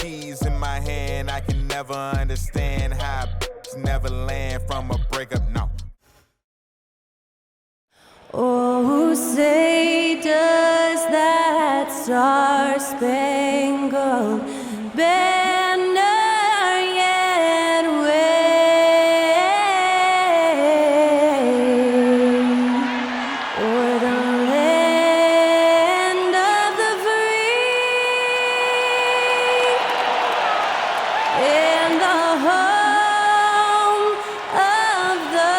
keys in my hand. I can never understand how never land from a breakup. No. Oh, say does that star-spangled banner yet wave o'er the land of the free and the home of the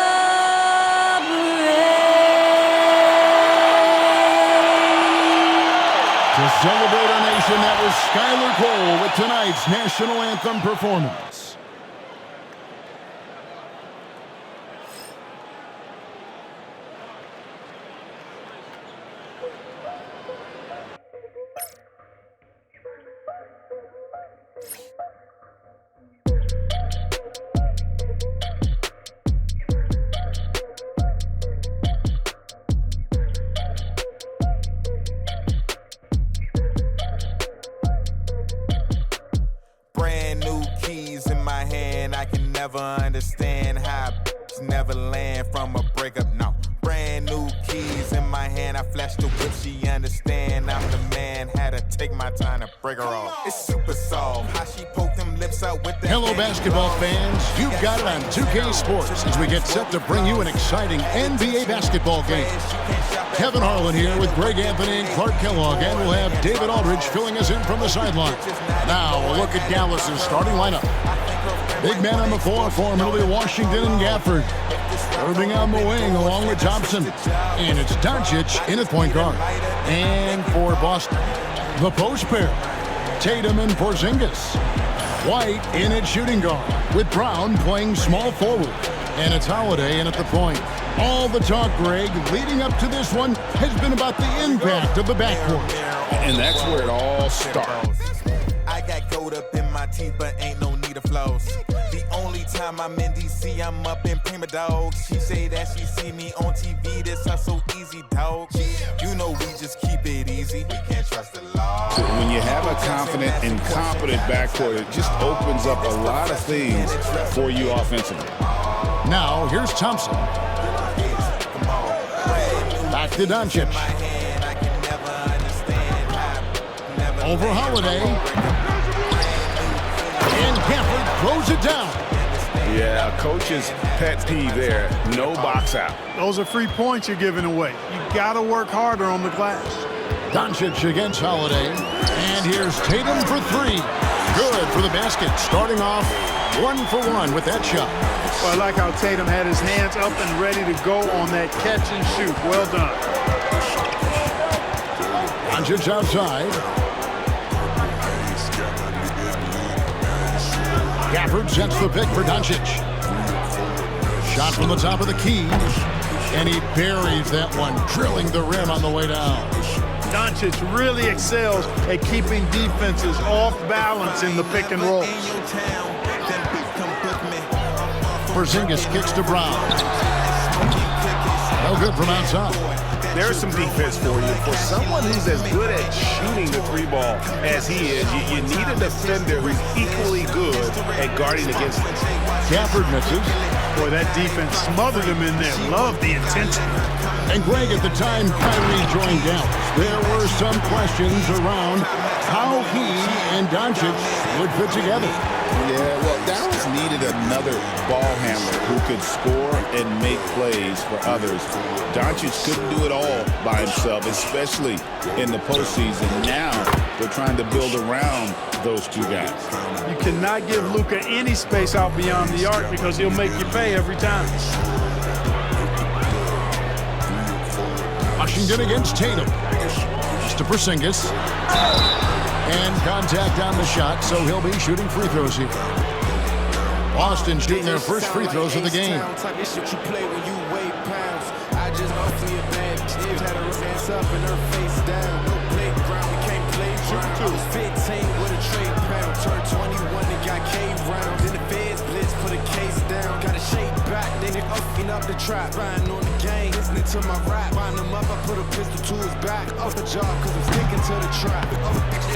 To celebrate our nation, that was Skylar Cole with tonight's national anthem performance. Brand new keys in my hand. I can never understand how never land from a breakup. No. Brand new keys in my hand. I flashed the whip, she understand. I'm the man, had to take my time to break her off. It's super soft, how she poked them lips out with that. Hello, basketball fans. You've got it on 2K Sports as we get set to bring you an exciting NBA basketball game. Kevin Harlan here with Greg Anthony and Clark Kellogg, and we'll have David Aldridge filling us in from the sideline. Now, a look at Dallas's starting lineup. Big men on the floor, formerly Washington and Gafford. Irving on the wing along with Thompson. And it's Doncic in at point guard. And for Boston, the post pair, Tatum and Porzingis. White in at shooting guard with Brown playing small forward. And it's Holiday in at the point. All the talk, Greg, leading up to this one has been about the impact of the backcourt. And that's where it all starts. I got gold up in my teeth, but ain't no need of flows. The only time I'm in DC, I'm up in Prima Dog. She say that she see me on TV, this hustle easy, dog. You know we just keep it easy. We can't trust the law. So when you have a confident and competent backcourt, it just opens up a lot of things for you offensively. Now, here's Thompson. Back to Doncic. Over Holiday. And Gafford throws it down. Yeah, coach's pet peeve there. No box out. Those are free points you're giving away. You got to work harder on the glass. Doncic against Holiday. And here's Tatum for three. Good for the basket. Starting off 1 for 1 with that shot. Well, I like how Tatum had his hands up and ready to go on that catch and shoot. Well done. Doncic outside. Gafford sets the pick for Doncic. Shot from the top of the key. And he buries that one, drilling the rim on the way down. Doncic really excels at keeping defenses off balance in the pick and roll. Porzingis kicks to Brown. No good from outside. There's some defense for you. For someone who's as good at shooting the three ball as he is, you need a defender who's equally good at guarding against him. Gafford misses. Boy, that defense smothered him in there. Love the intensity. And Greg, at the time Kyrie joined Dallas, there were some questions around how he and Doncic would fit together. Yeah, well, Dallas needed another ball handler who could score and make plays for others. Doncic couldn't do it all by himself, especially in the postseason. Now they're trying to build around those two guys. You cannot give Luka any space out beyond the arc because he'll make you pay every time. Washington against Tatum. Just to Porzingis. And contact on the shot, so he'll be shooting free throws here. Boston shooting their first free throws of the game. Up the trap, riding on the game, listening to my rap, wind him up, I put a pistol to his back, off the job, cause I'm sticking to the trap.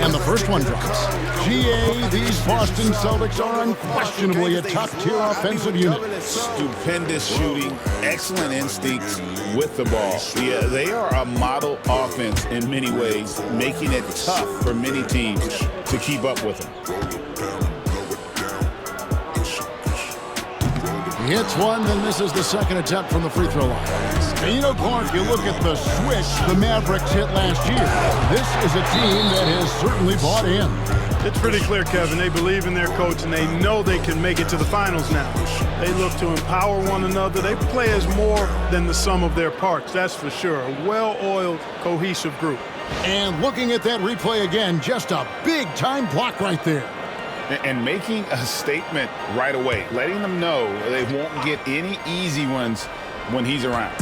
And the first one drops. GA, these Boston Celtics are unquestionably a top-tier offensive unit. Stupendous shooting, excellent instincts with the ball. Yeah, they are a model offense in many ways, making it tough for many teams to keep up with them. He hits one, then misses the second attempt from the free throw line. And you know, Clark, you look at the switch the Mavericks hit last year. This is a team that has certainly bought in. It's pretty clear, Kevin. They believe in their coach, and they know they can make it to the finals now. They look to empower one another. They play as more than the sum of their parts, that's for sure. A well-oiled, cohesive group. And looking at that replay again, just a big-time block right there. And making a statement right away, letting them know they won't get any easy ones when he's around.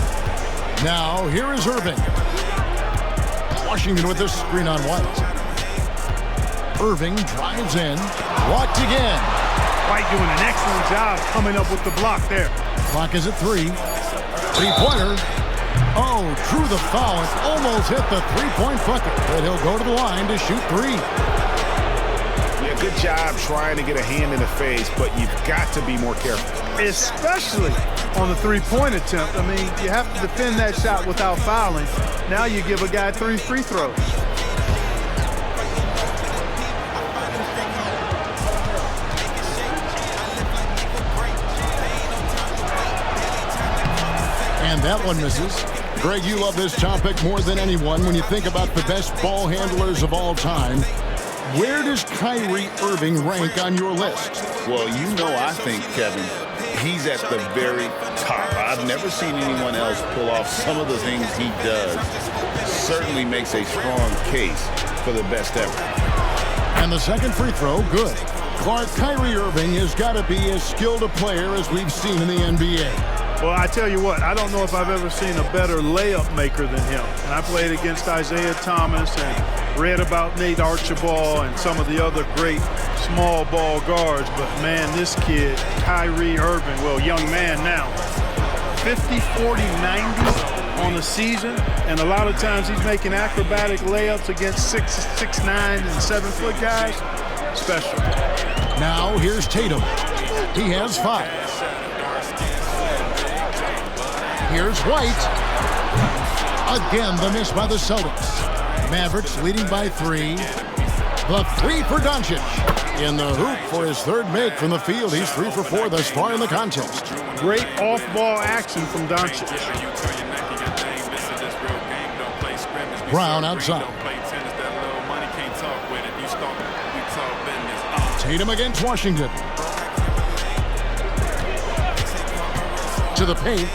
Now, here is Irving. Washington with the screen on White. Irving drives in, blocked again. White doing an excellent job coming up with the block there. Clock is at 3. Three-pointer. Oh, drew the foul and almost hit the three-point bucket. But he'll go to the line to shoot 3. Yeah, good job trying to get a hand in the face, but you've got to be more careful. Especially on the three-point attempt. I mean, you have to defend that shot without fouling. Now you give a guy 3 free throws. And that one misses. Greg, you love this topic more than anyone when you think about the best ball handlers of all time. Where does Kyrie Irving rank on your list? Well, you know, I think, Kevin, he's at the very top. I've never seen anyone else pull off some of the things he does. Certainly makes a strong case for the best ever. And the second free throw, good. Clark, Kyrie Irving has got to be as skilled a player as we've seen in the NBA. Well, I tell you what, I don't know if I've ever seen a better layup maker than him. And I played against Isaiah Thomas and read about Nate Archibald and some of the other great small ball guards. But, man, this kid, Kyrie Irving, well, young man now, 50, 40, 90 on the season. And a lot of times he's making acrobatic layups against 6'9", and 7-foot guys. Special. Now here's Tatum. He has 5. Here's White. Again, the miss by the Celtics. Mavericks leading by 3. The 3 for Doncic. In the hoop for his third make from the field. He's 3 for 4 thus far in the contest. Great off-ball action from Doncic. Brown outside. Tatum against Washington. To the paint.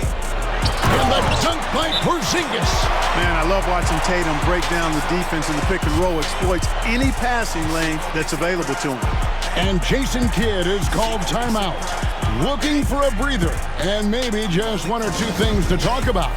And the dunk by Porzingis. Man, I love watching Tatum break down the defense in the pick and roll, exploits any passing lane that's available to him. And Jason Kidd is called timeout. Looking for a breather and maybe just 1 or 2 things to talk about.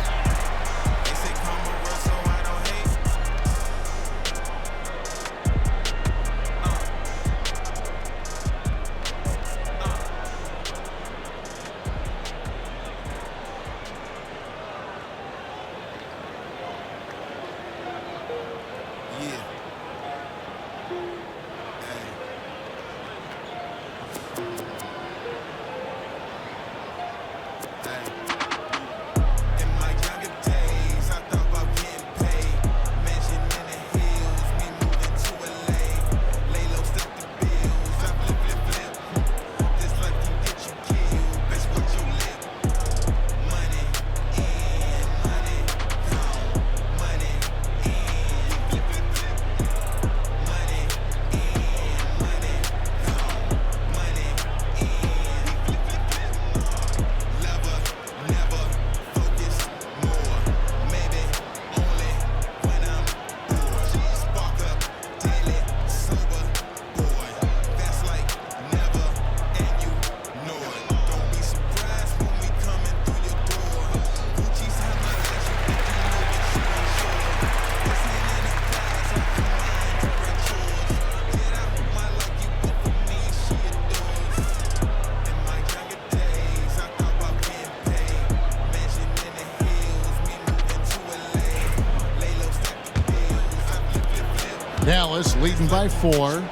Dallas leading by 4.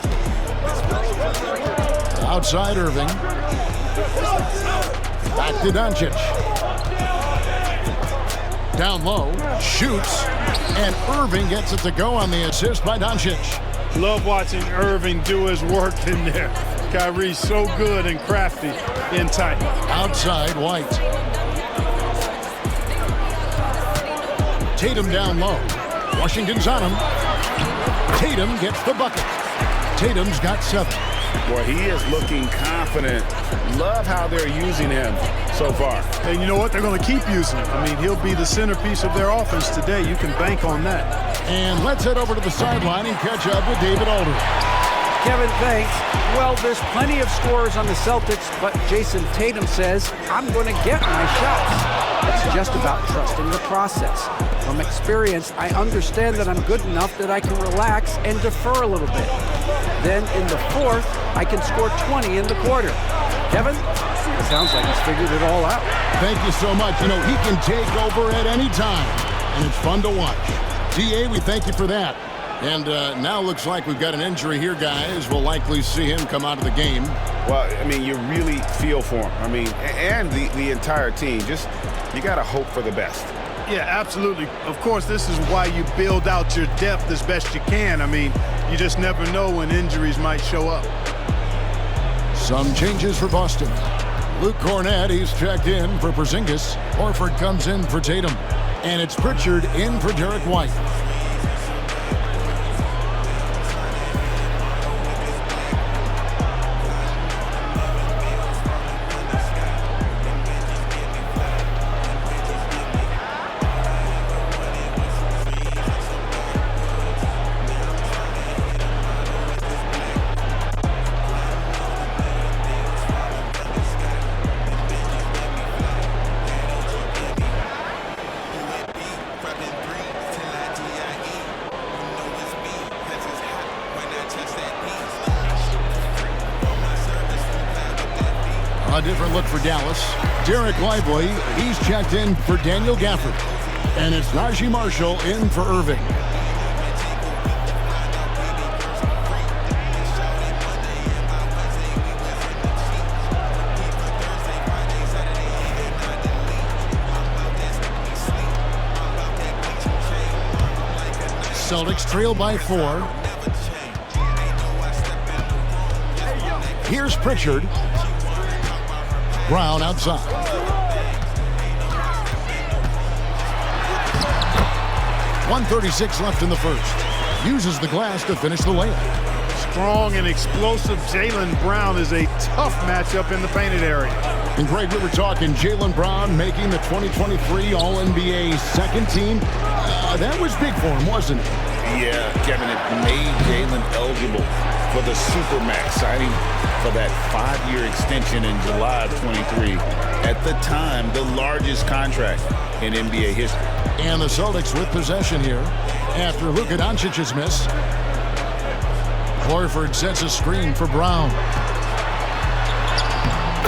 Outside Irving. Back to Doncic. Down low, shoots, and Irving gets it to go on the assist by Doncic. Love watching Irving do his work in there. Kyrie's so good and crafty in tight. Outside, White. Tatum down low. Washington's on him. Tatum gets the bucket. Tatum's got 7. Boy, he is looking confident. Love how they're using him so far. And you know what? They're going to keep using him. I mean, he'll be the centerpiece of their offense today. You can bank on that. And let's head over to the sideline and catch up with David Aldridge. Kevin, thanks. Well, there's plenty of scorers on the Celtics, but Jason Tatum says, I'm going to get my shots. It's just about trusting the process. From experience, I understand that I'm good enough that I can relax and defer a little bit. Then in the fourth, I can score 20 in the quarter. Kevin, it sounds like he's figured it all out. Thank you so much. You know, he can take over at any time, and it's fun to watch. DA, we thank you for that. And now looks like we've got an injury here, guys. We'll likely see him come out of the game. Well, I mean, you really feel for him. I mean, and the entire team. Just, you got to hope for the best. Yeah, absolutely. Of course, this is why you build out your depth as best you can. I mean, you just never know when injuries might show up. Some changes for Boston. Luke Cornett, he's checked in for Porzingis. Horford comes in for Tatum. And it's Pritchard in for Derek White. A different look for Dallas. Derek Lively, he's checked in for Daniel Gafford. And it's Najee Marshall in for Irving. Celtics trail by 4. Here's Pritchard. Brown outside. .136 left in the first. Uses the glass to finish the layup. Strong and explosive Jaylen Brown is a tough matchup in the painted area. And Greg, we were talking Jaylen Brown making the 2023 All-NBA second team. That was big for him, wasn't it? Yeah, Kevin, it made Jaylen eligible for the Supermax, signing for that 5-year extension in July of 23. At the time, the largest contract in NBA history. And the Celtics with possession here after Luka Doncic's miss. Horford sets a screen for Brown.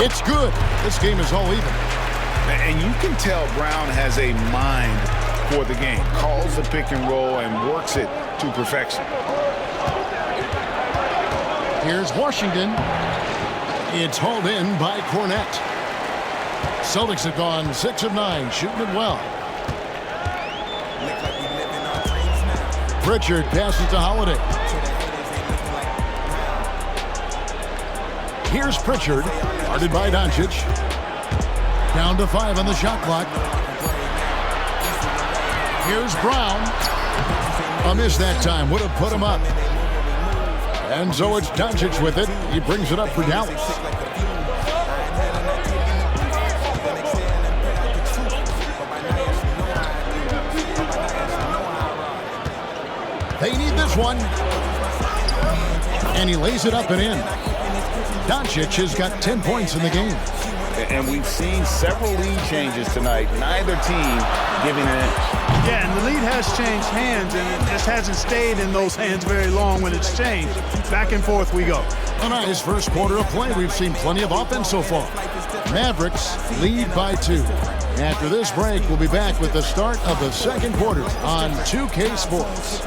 It's good. This game is all even. And you can tell Brown has a mind for the game. Calls the pick and roll and works it to perfection. Here's Washington. It's hauled in by Cornett. Celtics have gone 6 of 9, shooting it well. Pritchard passes to Holiday. Here's Pritchard, guarded by Doncic. Down to 5 on the shot clock. Here's Brown. A miss that time, would have put him up. And so it's Doncic with it. He brings it up for Dallas. They need this one. And he lays it up and in. Doncic has got 10 points in the game. And we've seen several lead changes tonight. Neither team giving an inch. Yeah, and the lead has changed hands, and it just hasn't stayed in those hands very long when it's changed. Back and forth we go. A nice first quarter of play. We've seen plenty of offense so far. Mavericks lead by 2. After this break, we'll be back with the start of the second quarter on 2K Sports.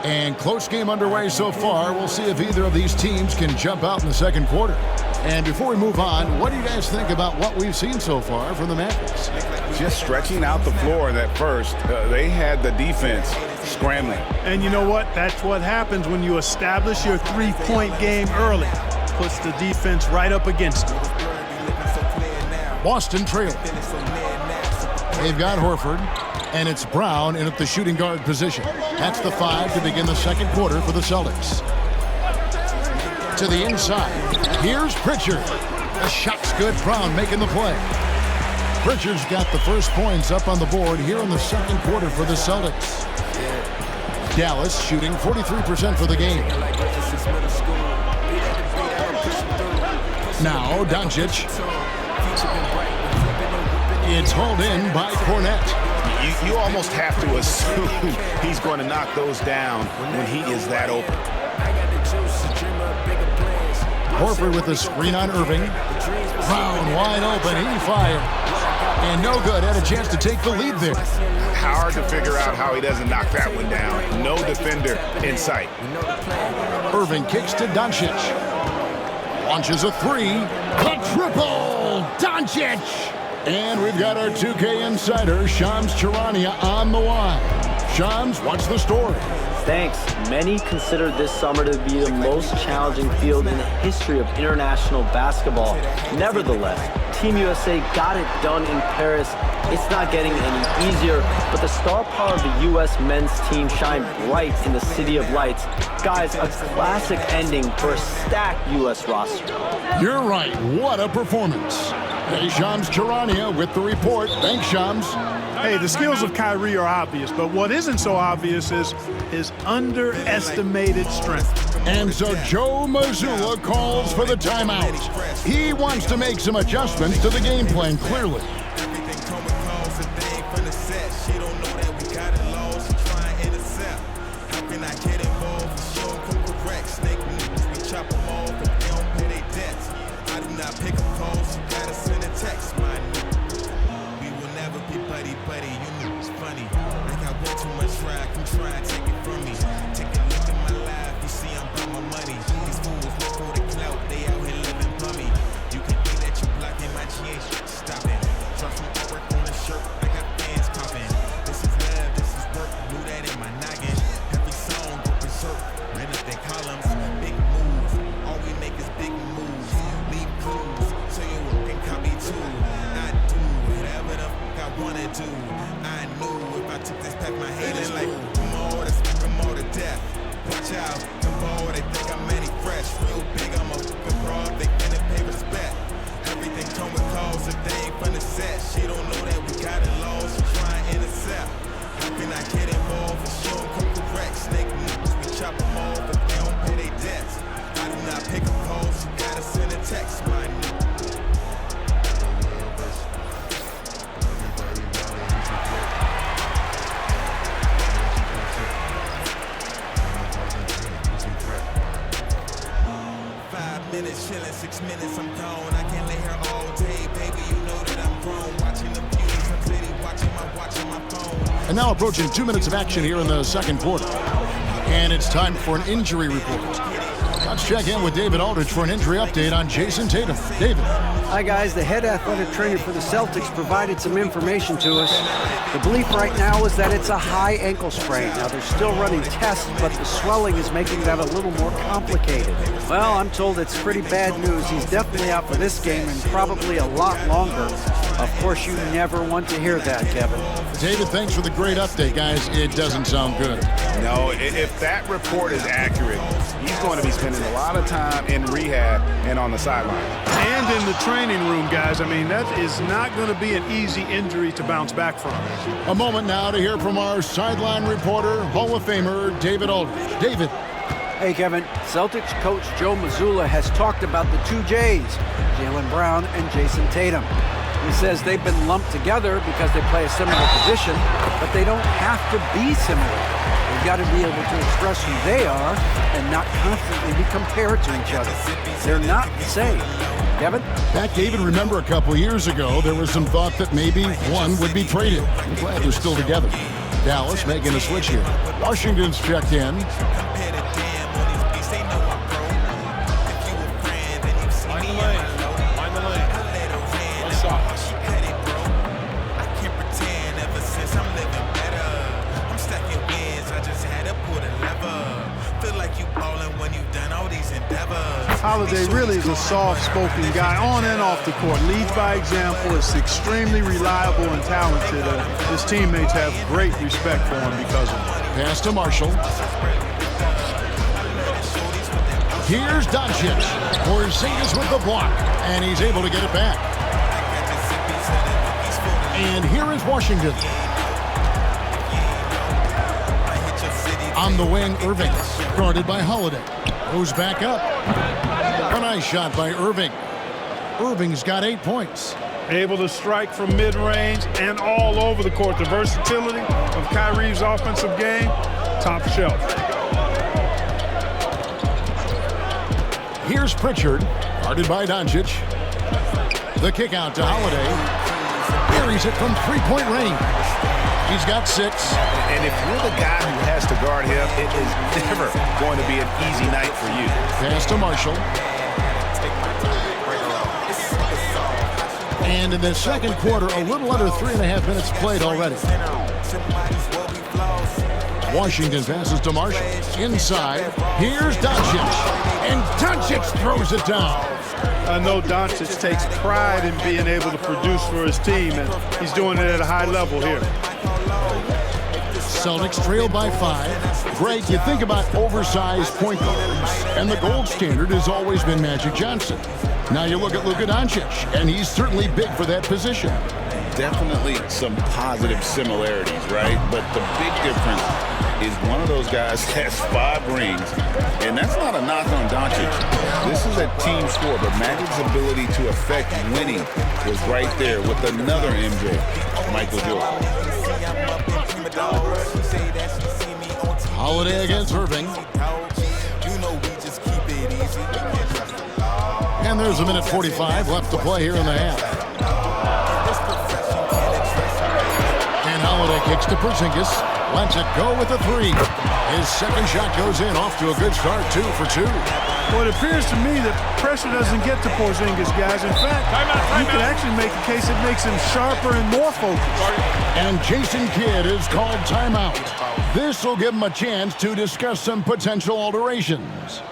And close game underway so far. We'll see if either of these teams can jump out in the second quarter. And before we move on, what do you guys think about what we've seen so far from the Mavericks? Just stretching out the floor in that first. They had the defense scrambling. And you know what? That's what happens when you establish your three-point game early. Puts the defense right up against it. Boston trailing. They've got Horford, and it's Brown in at the shooting guard position. That's the 5 to begin the second quarter for the Celtics. To the inside. Here's Pritchard. The shot's good. Brown making the play. Pritchard's got the first points up on the board here in the second quarter for the Celtics. Dallas shooting 43% for the game. Now Doncic. It's hauled in by Cornette. You almost have to assume he's going to knock those down when he is that open. Horford with the screen on Irving. Brown wide open. He fired. And no good. Had a chance to take the lead there. Hard to figure out how he doesn't knock that one down. No defender in sight. Irving kicks to Doncic. Launches a 3. The triple. Doncic. And we've got our 2K insider, Shams Charania, on the line. Shams, what's the story? Thanks. Many consider this summer to be the most challenging field in the history of international basketball. Nevertheless, Team USA got it done in Paris. It's not getting any easier, but the star power of the U.S. men's team shined bright in the City of Lights. Guys, a classic ending for a stacked U.S. roster. You're right. What a performance. Hey, Shams Charania with the report. Thanks, Shams. Hey, the skills of Kyrie are obvious, but what isn't so obvious is his underestimated strength. And so Joe Mazzulla calls for the timeout. He wants to make some adjustments to the game plan, clearly. And now approaching 2 minutes of action here in the second quarter. And it's time for an injury report. Let's check in with David Aldridge for an injury update on Jason Tatum. David. Hi, guys. The head athletic trainer for the Celtics provided some information to us. The belief right now is that it's a high ankle sprain. Now, they're still running tests, but the swelling is making that a little more complicated. Well, I'm told it's pretty bad news. He's definitely out for this game and probably a lot longer. Of course, you never want to hear that, Kevin. David, thanks for the great update, guys. It doesn't sound good. No, if that report is accurate, he's going to be spending a lot of time in rehab and on the sideline. And in the training room, guys. I mean, that is not going to be an easy injury to bounce back from. A moment now to hear from our sideline reporter, Hall of Famer David Aldridge. David. Hey, Kevin. Celtics coach Joe Mazzulla has talked about the two J's, Jaylen Brown and Jason Tatum. He says they've been lumped together because they play a similar position, but they don't have to be similar. They've got to be able to express who they are and not constantly be compared to each other. They're not the same. Kevin? Back, David, remember a couple years ago, there was some thought that maybe one would be traded. I'm glad they're still together. Dallas making a switch here. Washington's checked in. Holiday really is a soft-spoken guy on and off the court. Leads by example. Is extremely reliable and talented. His teammates have great respect for him because of it. Pass to Marshall. Here's Doncic. Porzingis with the block, and he's able to get it back. And here is Washington. On the wing, Irving, guarded by Holiday. Goes back up. A nice shot by Irving. Irving's got 8 points. Able to strike from mid-range and all over the court. The versatility of Kyrie's offensive game, top shelf. Here's Pritchard, guarded by Doncic. The kick out to Holiday. Buries it from three-point range. He's got 6. And if you're the guy who has to guard him, it is never going to be an easy night for you. Pass to Marshall. And in the second quarter, a little under 3.5 minutes played already. Washington passes to Marshall. Inside, here's Doncic. And Doncic throws it down. I know Doncic takes pride in being able to produce for his team, and he's doing it at a high level here. Celtics trail by 5. Greg, you think about oversized point guards, and the gold standard has always been Magic Johnson. Now you look at Luka Doncic, and he's certainly big for that position. Definitely some positive similarities, right? But the big difference is one of those guys has 5 rings, and that's not a knock on Doncic. This is a team sport, but Magic's ability to affect winning was right there with another MJ, Michael Jordan. Holiday against Irving. And there's a minute 45 left to play here in the half. And Holiday kicks to Porzingis. Lets it go with a 3. His second shot goes in, off to a good start, 2 for 2. Well, it appears to me that pressure doesn't get to Porzingis, guys. In fact, you could actually make a case it makes him sharper and more focused. And Jason Kidd is called timeout. This will give him a chance to discuss some potential alterations.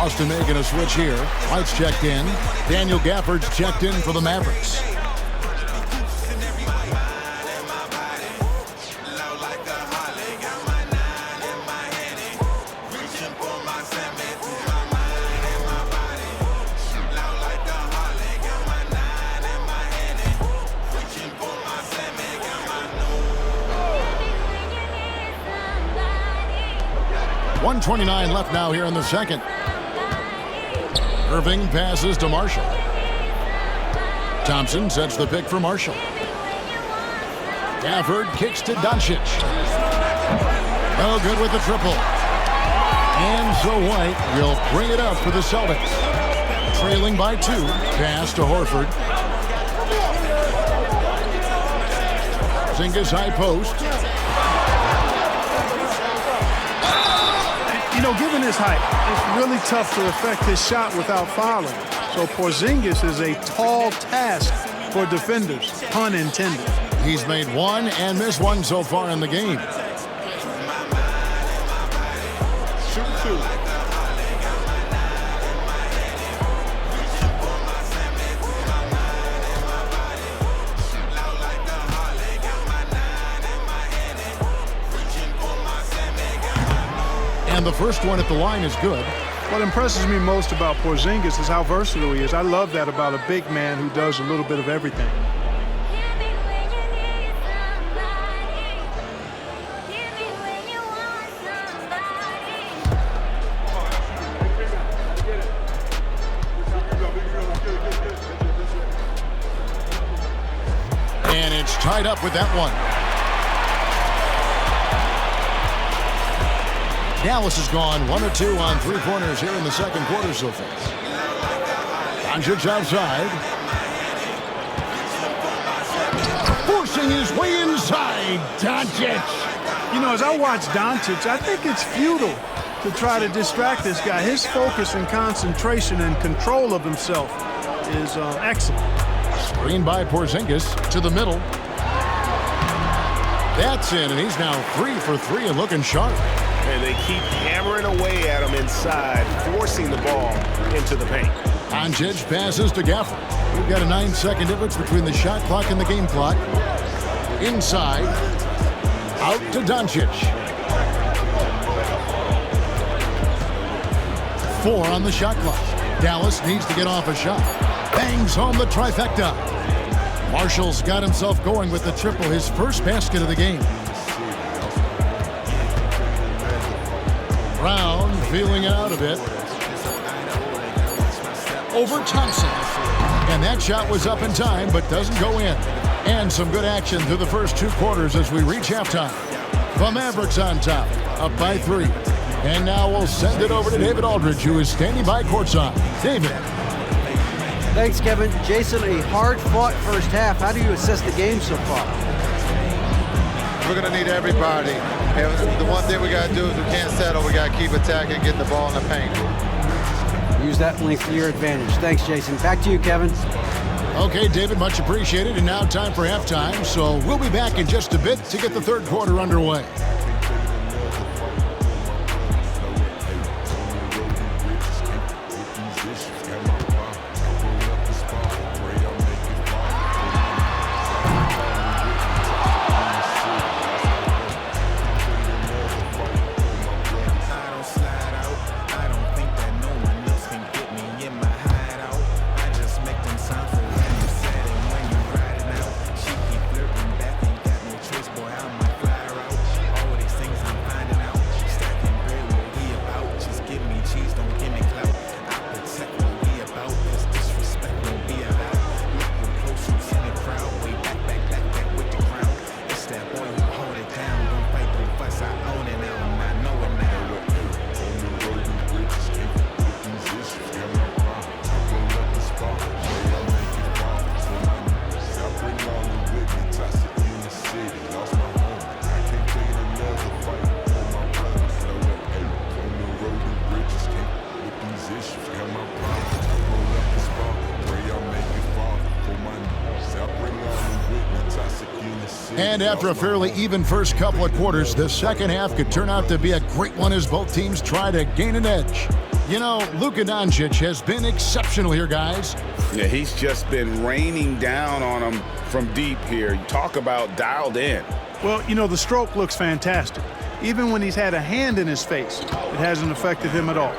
Boston making a switch here. White's checked in. Daniel Gafford's checked in for the Mavericks. .129 left now here in the second. Irving passes to Marshall. Thompson sets the pick for Marshall. Gafford kicks to Doncic. Oh, good with the triple. And So White will bring it up for the Celtics. Trailing by 2. Pass to Horford. Porzingis high post. You know, given his height, it's really tough to affect his shot without fouling. So Porzingis is a tall task for defenders, pun intended. He's made 1 and missed 1 so far in the game. Shoot 2. And the first one at the line is good. What impresses me most about Porzingis is how versatile he is. I love that about a big man who does a little bit of everything. And it's tied up with that one. Dallas has gone 1 of 2 on 3-pointers here in the second quarter so far. Doncic outside. Forcing his way inside. Doncic. You know, as I watch Doncic, I think it's futile to try to distract this guy. His focus and concentration and control of himself is excellent. Screen by Porzingis to the middle. That's in, and he's now 3 for 3 and looking sharp. And they keep hammering away at him inside, forcing the ball into the paint. Doncic passes to Gafford. We've got a 9-second difference between the shot clock and the game clock. Inside. Out to Doncic. 4 on the shot clock. Dallas needs to get off a shot. Bangs home the trifecta. Marshall's got himself going with the triple, his first basket of the game. Brown feeling out of it. Over Thompson. And that shot was up in time, but doesn't go in. And some good action through the first 2 quarters as we reach halftime. The Mavericks on top, up by 3. And now we'll send it over to David Aldridge, who is standing by courtside. David. Thanks, Kevin. Jason, a hard-fought first half. How do you assess the game so far? We're going to need everybody. And the one thing we got to do is we can't settle. We got to keep attacking, getting the ball in the paint. Use that length to your advantage. Thanks, Jason. Back to you, Kevin. Okay, David, much appreciated. And now time for halftime. So we'll be back in just a bit to get the third quarter underway. And after a fairly even first couple of quarters, the second half could turn out to be a great one as both teams try to gain an edge. You know, Luka Doncic has been exceptional here, guys. Yeah, he's just been raining down on them from deep here. You talk about dialed in. Well, you know, the stroke looks fantastic. Even when he's had a hand in his face, it hasn't affected him at all.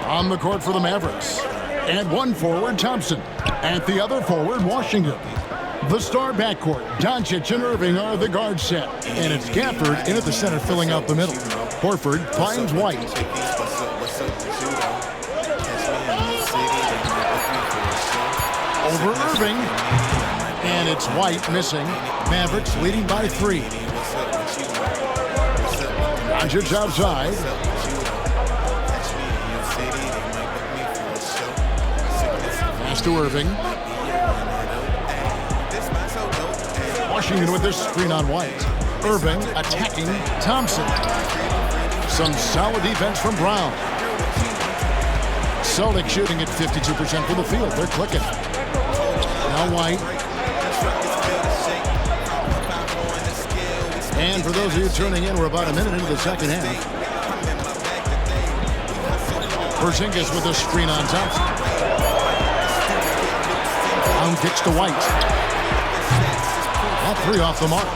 On the court for the Mavericks. And one forward, Thompson. At the other forward, Washington. The star backcourt, Doncic and Irving are the guard set. And it's Gafford in at the center filling out the middle. Horford finds White. Over Irving. And it's White missing. Mavericks leading by 3. Doncic outside. to Irving. Washington with this screen on White. Irving attacking Thompson. Some solid defense from Brown. Celtics shooting at 52% from the field. They're clicking. Now White. And for those of you tuning in, we're about a minute into the second half. Porzingis with a screen on Thompson. Brown kicks to White. All three off the mark.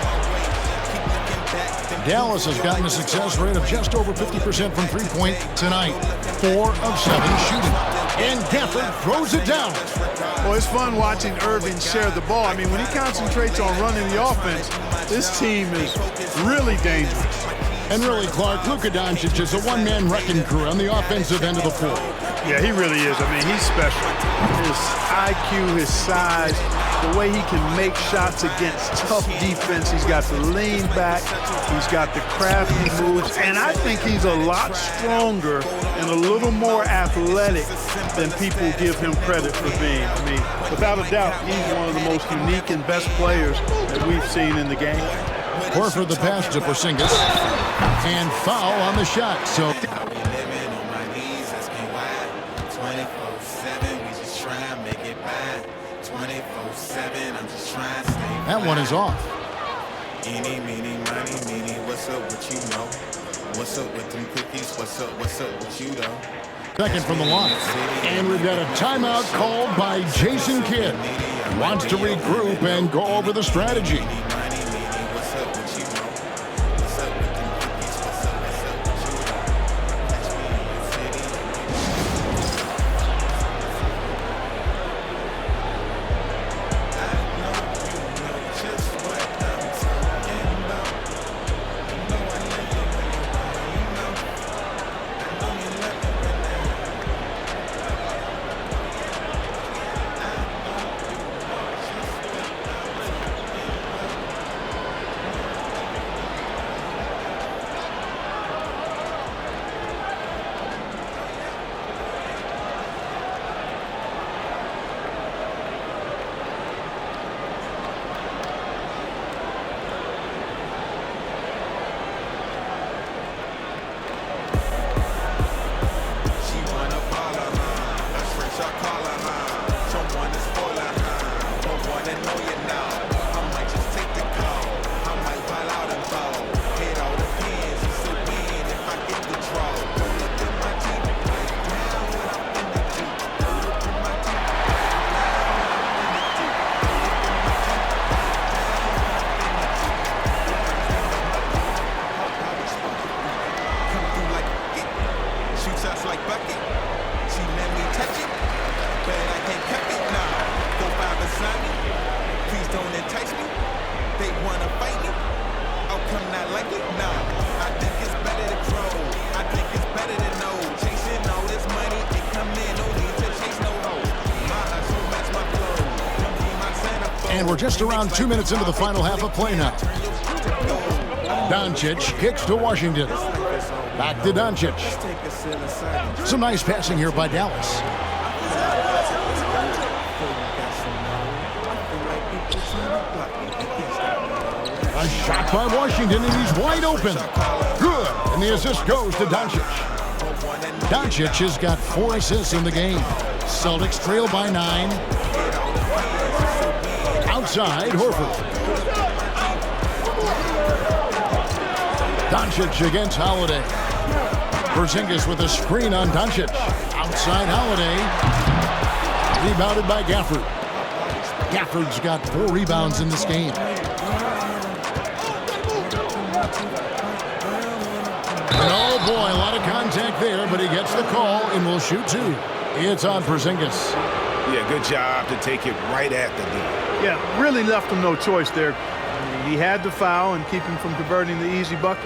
Dallas has gotten a success rate of just over 50% from three-point tonight. 4 of 7 shooting. And Gafford throws it down. Well, it's fun watching Irving share the ball. I mean, when he concentrates on running the offense, this team is really dangerous. And really, Clark, Luka Doncic is a one-man wrecking crew on the offensive end of the floor. Yeah, he really is. I mean, he's special. His IQ, his size, the way he can make shots against tough defense. He's got the lean back. He's got the crafty moves. And I think he's a lot stronger and a little more athletic than people give him credit for being. I mean, without a doubt, he's one of the most unique and best players that we've seen in the game. Horford the pass to Porzingis. And foul on the shot. So that one is off. Eeny, meeny, miny, meeny, what's up with you know? What's up with them cookies? What's up with you though? Second from the line. And we've got a timeout called by Jason Kidd. He wants to regroup and go over the strategy. And we're just around 2 minutes into the final half of play now. Doncic kicks to Washington. Back to Doncic. Some nice passing here by Dallas. A shot by Washington, and he's wide open. Good. And the assist goes to Doncic. Doncic has got 4 assists in the game. Celtics trail by 9. Outside, Horford. Doncic against Holiday. Porzingis with a screen on Doncic. Outside Holiday. Rebounded by Gafford. Gafford's got 4 rebounds in this game. And oh boy, a lot of contact there, but he gets the call and will shoot 2. It's on Porzingis. Yeah, good job to take it right at the D. Yeah, really left him no choice there. I mean, he had to foul and keep him from converting the easy bucket.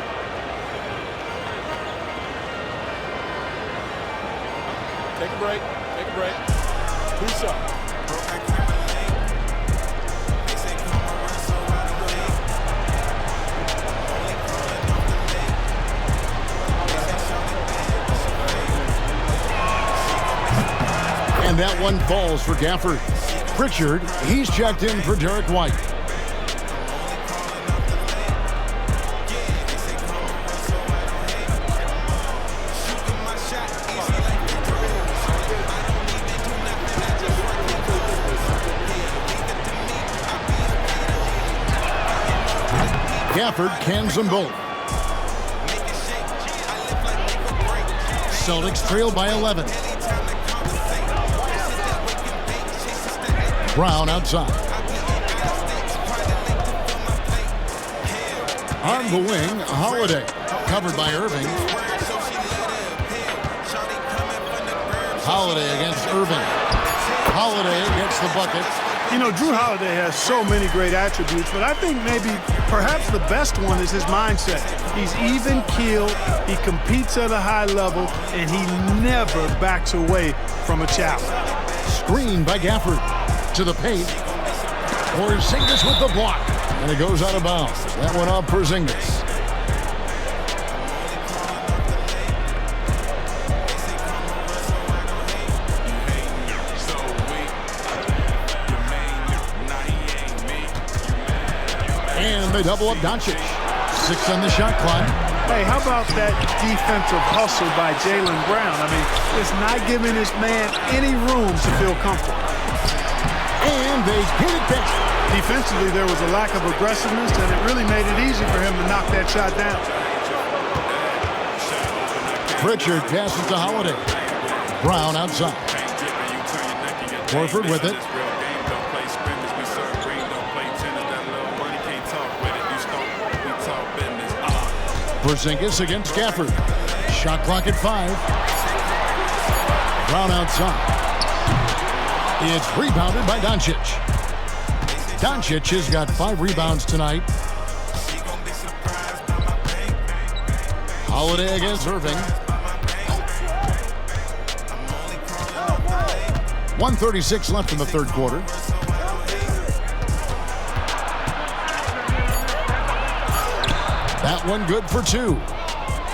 Take a break. Take a break. Who's up? And And that one falls for Gafford. Pritchard, he's checked in for Derek White. Gafford cans them both. Celtics trail by 11. Brown outside. On the wing, Holiday. Covered by Irving. Holiday against Irving. Holiday gets the bucket. You know, Drew Holiday has so many great attributes, but I think maybe perhaps the best one is his mindset. He's even-keeled, he competes at a high level, and he never backs away from a challenge. Screen by Gafford. To the paint. Porzingis with the block. And it goes out of bounds. That one off Porzingis. And they double up Doncic. 6 on the shot clock. Hey, how about that defensive hustle by Jaylen Brown? I mean, it's not giving this man any room to feel comfortable. And they get it back. Defensively, there was a lack of aggressiveness, and it really made it easy for him to knock that shot down. Pritchard passes to Holiday. Brown outside. Horford with it. Porzingis against Gafford. Shot clock at 5. Brown outside. It's rebounded by Doncic. Doncic has got 5 rebounds tonight. Holiday against Irving. 1:36 left in the third quarter. That one good for 2.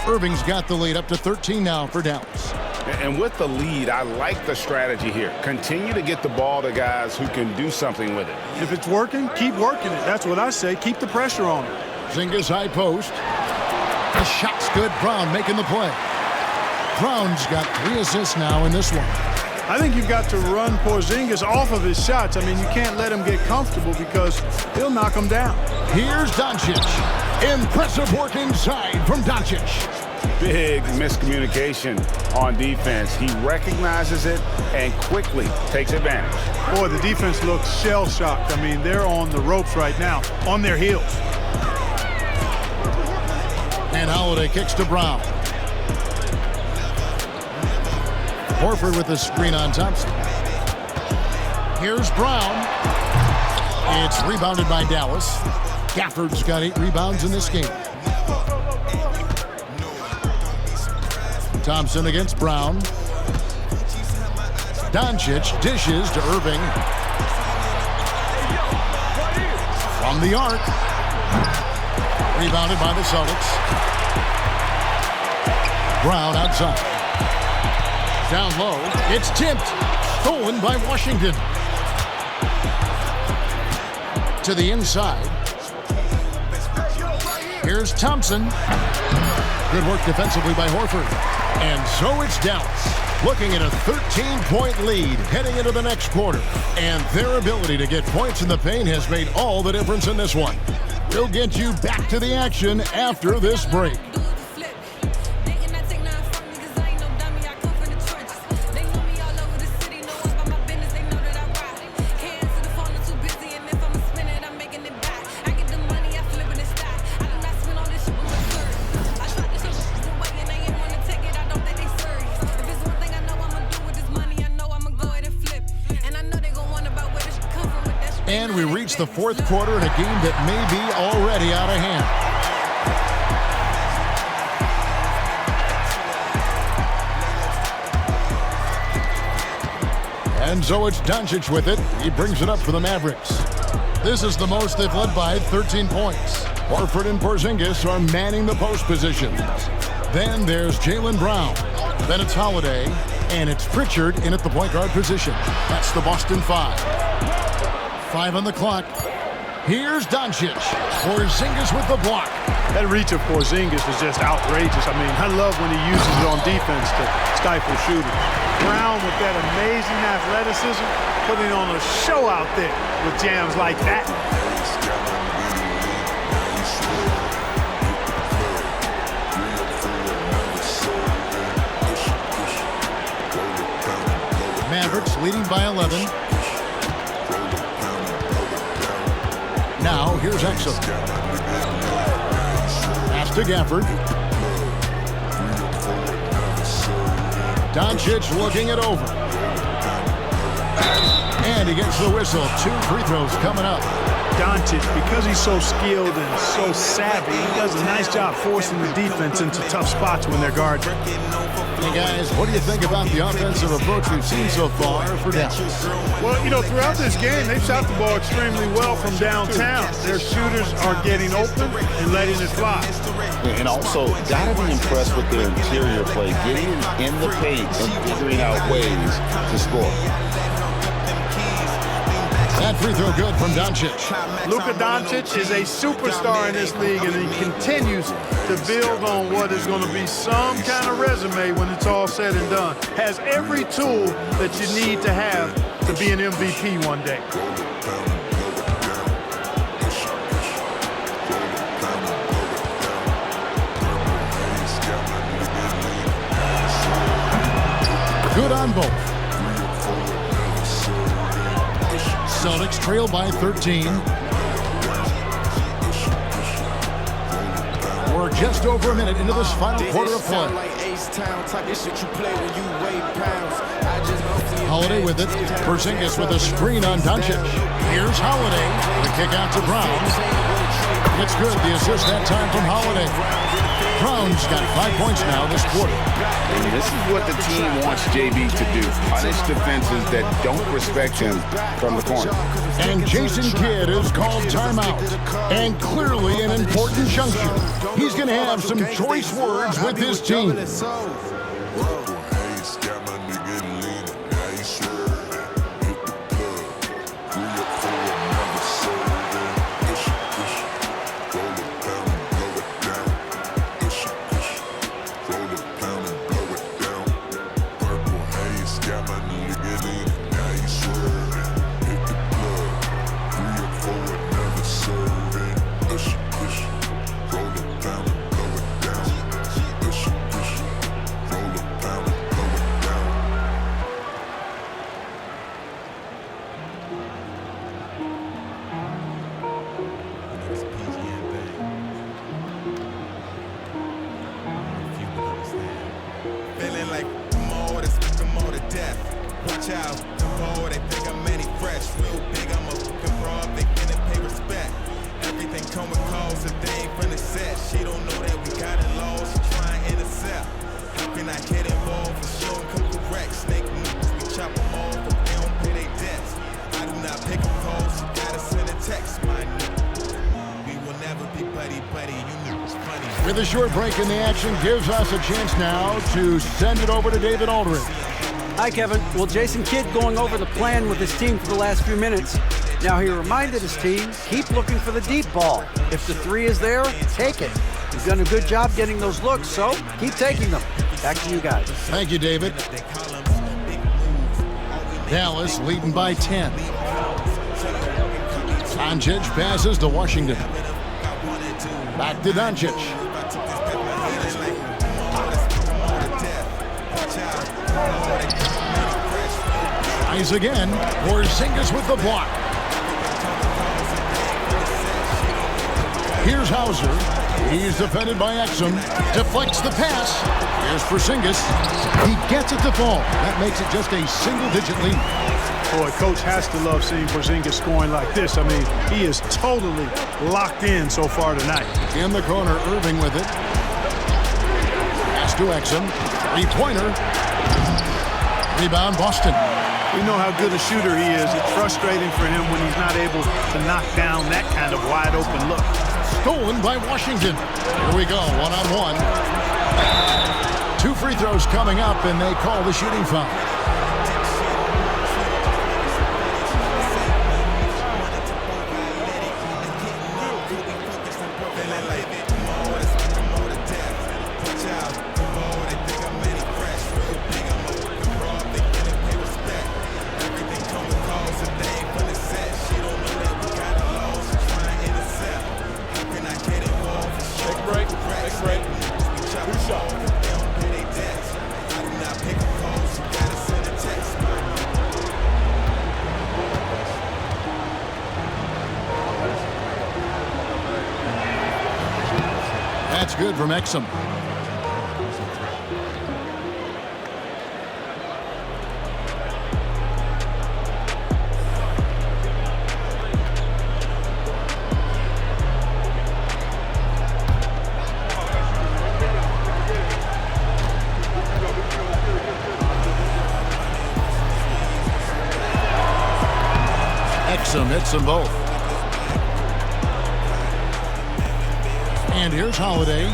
Irving's got the lead up to 13 now for Dallas. And with the lead, I like the strategy here. Continue to get the ball to guys who can do something with it. If it's working, keep working it. That's what I say. Keep the pressure on it. Porzingis high post. The shot's good. Brown making the play. Brown's got 3 assists now in this one. I think you've got to run Porzingis off of his shots. I mean, you can't let him get comfortable because he'll knock him down. Here's Doncic. Impressive work inside from Doncic. Big miscommunication on defense. He recognizes it and quickly takes advantage. Boy, the defense looks shell-shocked. I mean, they're on the ropes right now, on their heels. And Holiday kicks to Brown. Horford with the screen on Thompson. Here's Brown. It's rebounded by Dallas. Gafford's got 8 rebounds in this game. Thompson against Brown. Doncic dishes to Irving. From the arc. Rebounded by the Celtics. Brown outside. Down low. It's tipped. Stolen by Washington. To the inside. Here's Thompson. Good work defensively by Horford. And so it's Dallas, looking at a 13-point lead heading into the next quarter. And their ability to get points in the paint has made all the difference in this one. We'll get you back to the action after this break. And we reach the fourth quarter in a game that may be already out of hand. And so it's Doncic with it. He brings it up for the Mavericks. This is the most they've led by 13 points. Horford and Porzingis are manning the post positions. Then there's Jaylen Brown. Then it's Holiday. And it's Pritchard in at the point guard position. That's the Boston 5. 5 on the clock. Here's Doncic. Porzingis with the block. That reach of Porzingis is just outrageous. I mean, I love when he uses it on defense to stifle shooters. Brown with that amazing athleticism, putting on a show out there with jams like that. Mavericks leading by 11. Now, here's Exum. Pass to Gafford. Doncic looking it over. And he gets the whistle. 2 free throws coming up. Doncic, because he's so skilled and so savvy, he does a nice job forcing the defense into tough spots when they're guarding. Hey guys, what do you think about the offensive approach we've seen so far for Dallas? Well, you know, throughout this game, they've shot the ball extremely well from downtown. Their shooters are getting open and letting it fly. And also, gotta be impressed with their interior play, getting in the paint and figuring out ways to score. That free throw good from Doncic. Luka Doncic is a superstar in this league, and he continues to build on what is going to be some kind of resume when it's all said and done. Has every tool that you need to have to be an MVP one day. Good on both. Celtics trail by 13. We're just over a minute into this final quarter of play. Holiday with it. Porzingis with a screen on Doncic. Here's Holiday. The kick out to Brown. It's good. The assist that time from Holiday. Brown's got 5 points now this quarter. And this is what the team wants JB to do. Punish defenses that don't respect him from the corner. And Jason Kidd is called timeout. And clearly an important juncture. He's going to have some choice words with his team. With a short break in the action gives us a chance now to send it over to David Aldridge. Hi, Kevin. Well, Jason Kidd going over the plan with his team for the last few minutes. Now, he reminded his team, keep looking for the deep ball. If the three is there, take it. He's done a good job getting those looks, so keep taking them. Back to you guys. Thank you, David. Dallas leading by 10. Doncic passes to Washington. Back to Doncic. Tries again. Porzingis with the block. Here's Hauser. He's defended by Exum. Deflects the pass. Here's Porzingis. He gets it to fall. That makes it just a single-digit lead. Boy, coach has to love seeing Porzingis scoring like this. I mean, he is totally locked in so far tonight. In the corner, Irving with it. Pass to Exum. Three-pointer. Rebound, Boston. We know how good a shooter he is. It's frustrating for him when he's not able to knock down that kind of wide-open look. Stolen by Washington. Here we go, one-on-one. 2 free throws coming up, and they call the shooting foul. That's good from Exum. Exum hits them both. And here's Holiday.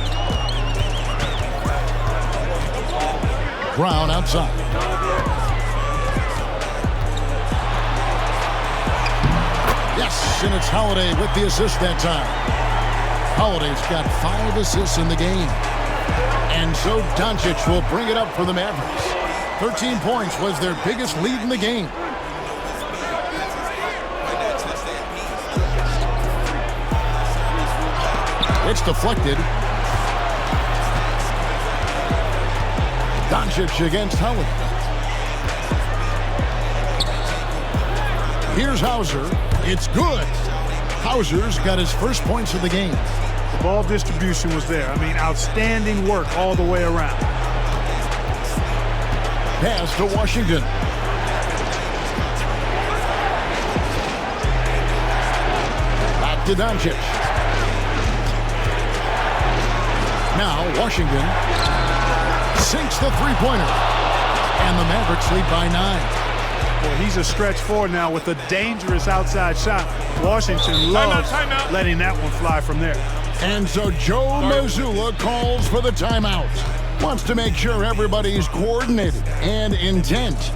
Brown outside. Yes, and it's Holiday with the assist that time. Holiday's got 5 assists in the game. And so Doncic will bring it up for the Mavericks. 13 points was their biggest lead in the game. It's deflected. Doncic against Howard. Here's Hauser. It's good. Hauser's got his first points of the game. The ball distribution was there. I mean, outstanding work all the way around. Pass to Washington. Back to Doncic. Now Washington sinks the three-pointer. And the Mavericks lead by 9. Boy, he's a stretch 4 now with a dangerous outside shot. Washington loves letting that one fly from there. And so Joe Mazzulla calls for the timeout. Wants to make sure everybody's coordinated and intent.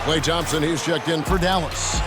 Klay Thompson, he's checked in for Dallas.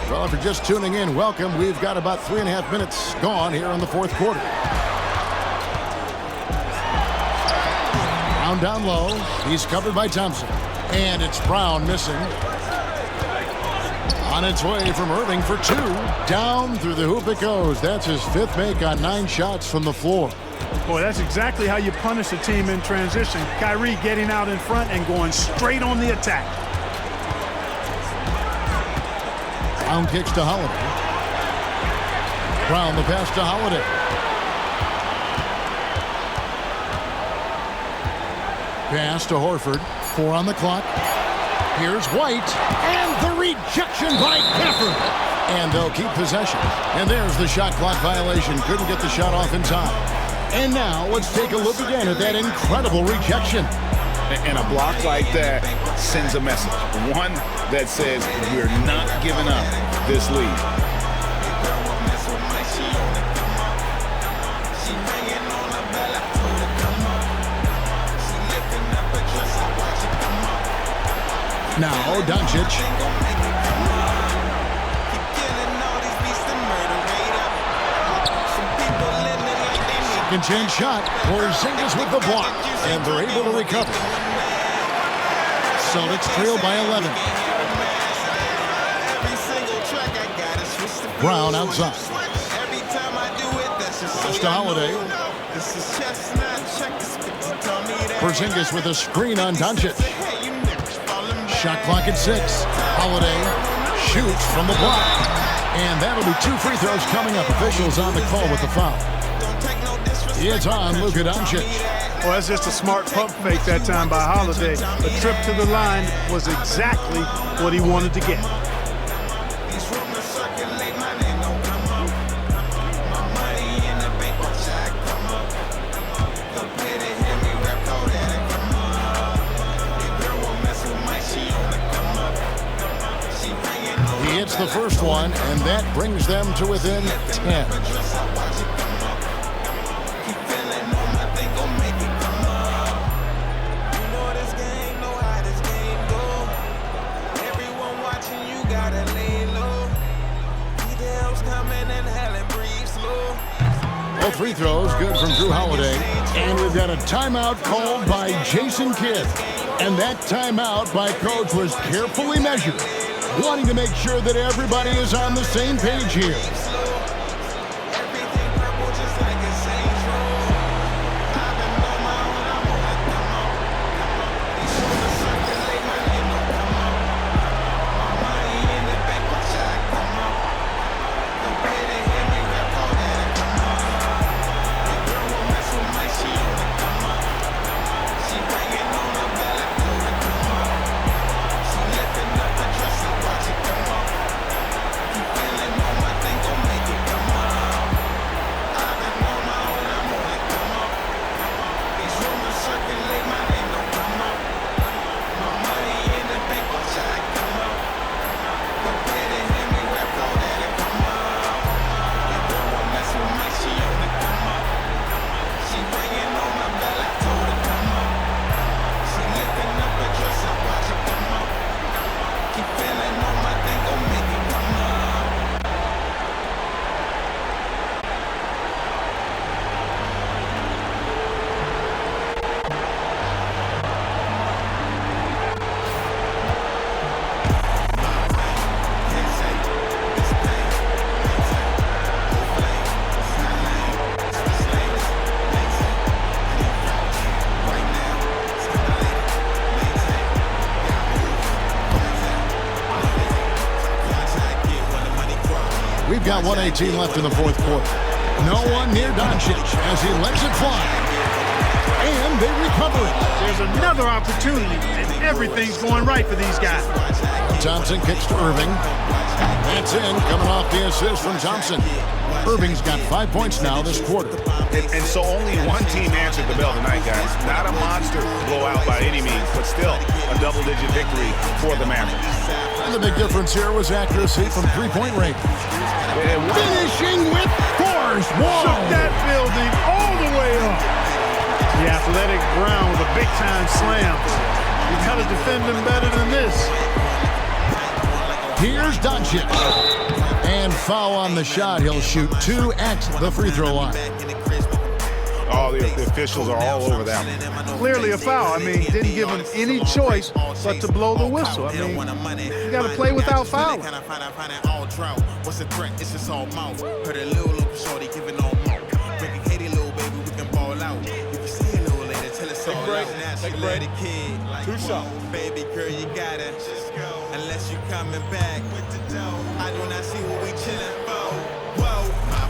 Well, if you're just tuning in, welcome. We've got about 3.5 minutes gone here in the fourth quarter. Brown down low. He's covered by Thompson. And it's Brown missing. On its way from Irving for 2. Down through the hoop it goes. That's his 5th make on 9 shots from the floor. Boy, that's exactly how you punish a team in transition. Kyrie getting out in front and going straight on the attack. Brown kicks to Holiday. Brown the pass to Holiday. Pass to Horford. 4 on the clock. Here's White. And the rejection by Gafford. And they'll keep possession. And there's the shot clock violation. Couldn't get the shot off in time. And now let's take a look again at that incredible rejection. And a block like that sends a message. One that says we're not giving up this lead. Now, Doncic. Second chance shot. Porzingis with the block. And they're able to recover. Celtics trail by 11. Brown outside. Pass to Holiday. Porzingis with a screen on Doncic. Shot clock at 6. Holiday shoots from the block. And that'll be 2 free throws coming up. Officials on the call with the foul. It's on Luka Doncic. Well, that's just a smart pump fake that time by Holiday. The trip to the line was exactly what he wanted to get. He hits the first one, and that brings them to within 10. Both free throws good from Drew Holiday. And we've got a timeout called by Jason Kidd. And that timeout by Coach was carefully measured, wanting to make sure that everybody is on the same page here. We've got 1:18 left in the fourth quarter. No one near Doncic as he lets it fly. And they recover it. There's another opportunity, and everything's going right for these guys. Thompson kicks to Irving. That's in, coming off the assist from Thompson. Irving's got 5 points now this quarter. And so only one team answered the bell tonight, guys. Not a monster blowout by any means, but still a double-digit victory for the Mavericks. And the big difference here was accuracy from three-point range. Finishing with force. Whoa! Shook that building all the way up. The athletic Brown with a big-time slam. You gotta defend him better than this. Here's Doncic. And foul on the shot. He'll shoot 2 at the free throw line. Oh, the officials are all over that one. Clearly a foul. I mean, didn't give him any choice but to blow the whistle. I mean, you got to play without fouling. What's the threat? It's just all mouth. Heard a little shorty giving all mouth. Make it Katie, little baby, we can ball out. You can see a little later till it's all out. Now she let a kid. Like, baby girl, you gotta just go. Unless you coming back with the dough. I do not see what we chilling for. Whoa, my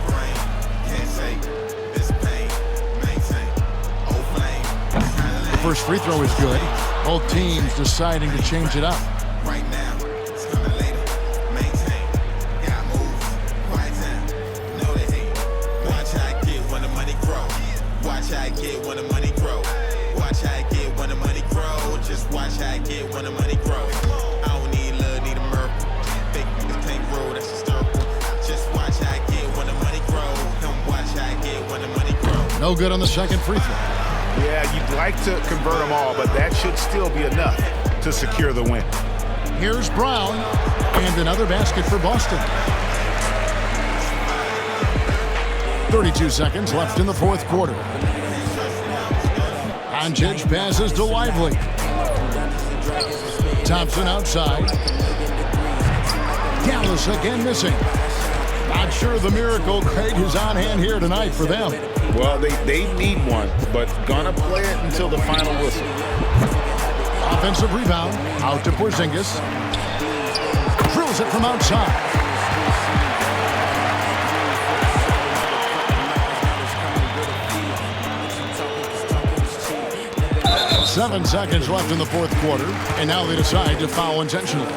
first free throw is good. Both teams deciding to change it up. Right now, it's coming later. Maintain, got moves, quiet down. Know they hate. Watch how I get when the money grow. Watch how I get when the money grow. Watch how I get when the money grow. Just watch how I get when the money grow. I don't need love, need a miracle. Fake niggas can't grow, that's hysterical. Just watch how I get when the money grow. Come watch how I get when the money grow. No good on the second free throw. Yeah, you'd like to convert them all, but that should still be enough to secure the win. Here's Brown, and another basket for Boston. 32 seconds left in the fourth quarter. Doncic passes to Lively. Thompson outside. Dallas again missing. Not sure the miracle crate is on hand here tonight for them. Well, they need one, but gonna play it until the final whistle. Offensive rebound, out to Porzingis. Drills it from outside. Seven seconds left in the fourth quarter, and now they decide to foul intentionally.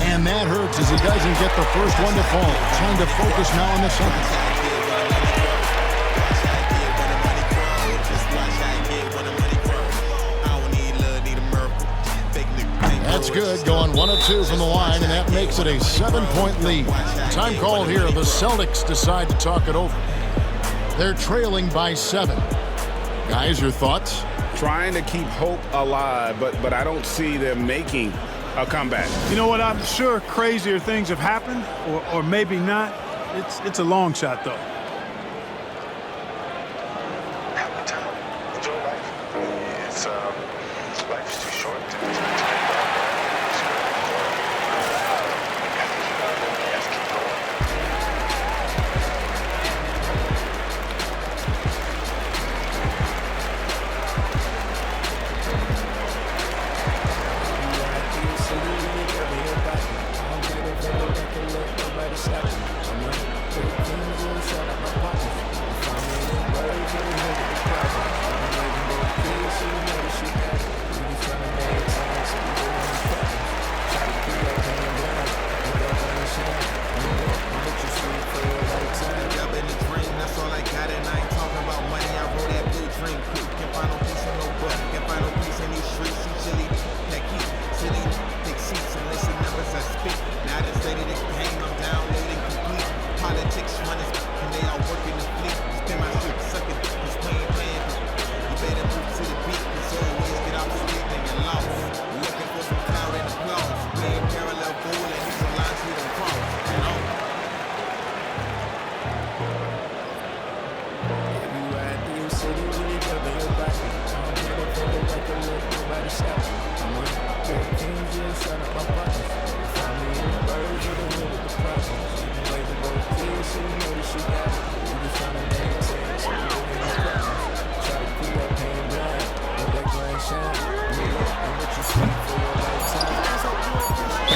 And that hurts as he doesn't get the first one to fall. Trying to focus now on the second. That's good, going 1 of 2 from the line, and that makes it a 7-point lead. Time called here. The Celtics decide to talk it over. They're trailing by 7. Guys, your thoughts? Trying to keep hope alive, but I don't see them making a comeback. You know what? I'm sure crazier things have happened, or maybe not. It's a long shot, though. Have a time. Enjoy life. It's life is too short to be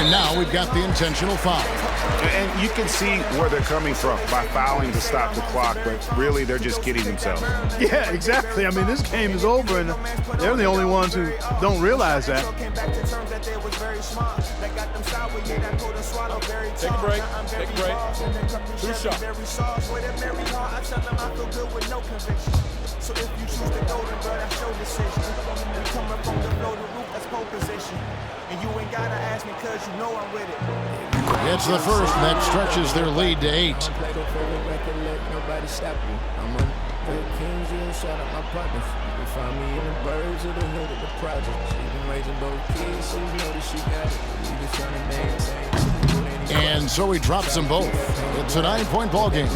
And now we've got the intentional foul. And you can see where they're coming from by fouling to stop the clock, but really they're just kidding themselves. Yeah, exactly. I mean, this game is over, and they're the only ones who don't realize that. Take a break. Take a break. 2 shots. So if you choose the golden girl, that's your decision. We coming from the floor, the roof, that's pole position. And you ain't gotta ask me cause you know I'm with it. It's the first, and that stretches their lead to 8. Nobody stop you. I'm on the Kings, you shout out my partners. You can find me in the birds of the hood of the project. She been raising both kids, so you know that she got it. We just trying to maintain. And so he drops them both. It's a 9-point ball game.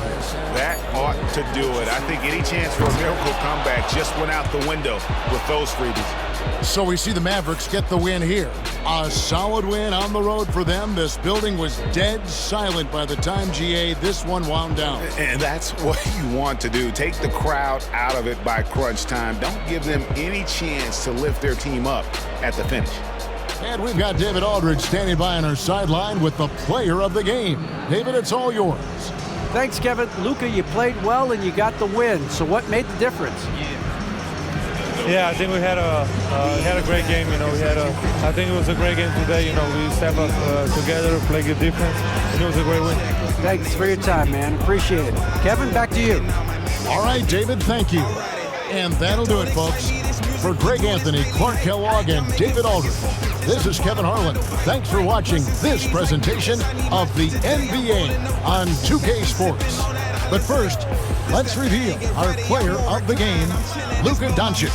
That ought to do it. I think any chance for a miracle comeback just went out the window with those freebies. So we see the Mavericks get the win here. A solid win on the road for them. This building was dead silent by the time, GA, this one wound down. And that's what you want to do. Take the crowd out of it by crunch time. Don't give them any chance to lift their team up at the finish. And we've got David Aldridge standing by on our sideline with the player of the game. David, it's all yours. Thanks, Kevin. Luka, you played well and you got the win. So what made the difference? Yeah, I think we had a great game. I think it was a great game today. We stepped up together, played good defense, and it was a great win. Thanks for your time, man. Appreciate it. Kevin, back to you. All right, David, thank you. And that'll do it, folks. For Greg Anthony, Clark Kellogg, and David Aldridge, this is Kevin Harlan. Thanks for watching this presentation of the NBA on 2K Sports. But first, let's reveal our player of the game, Luka Doncic.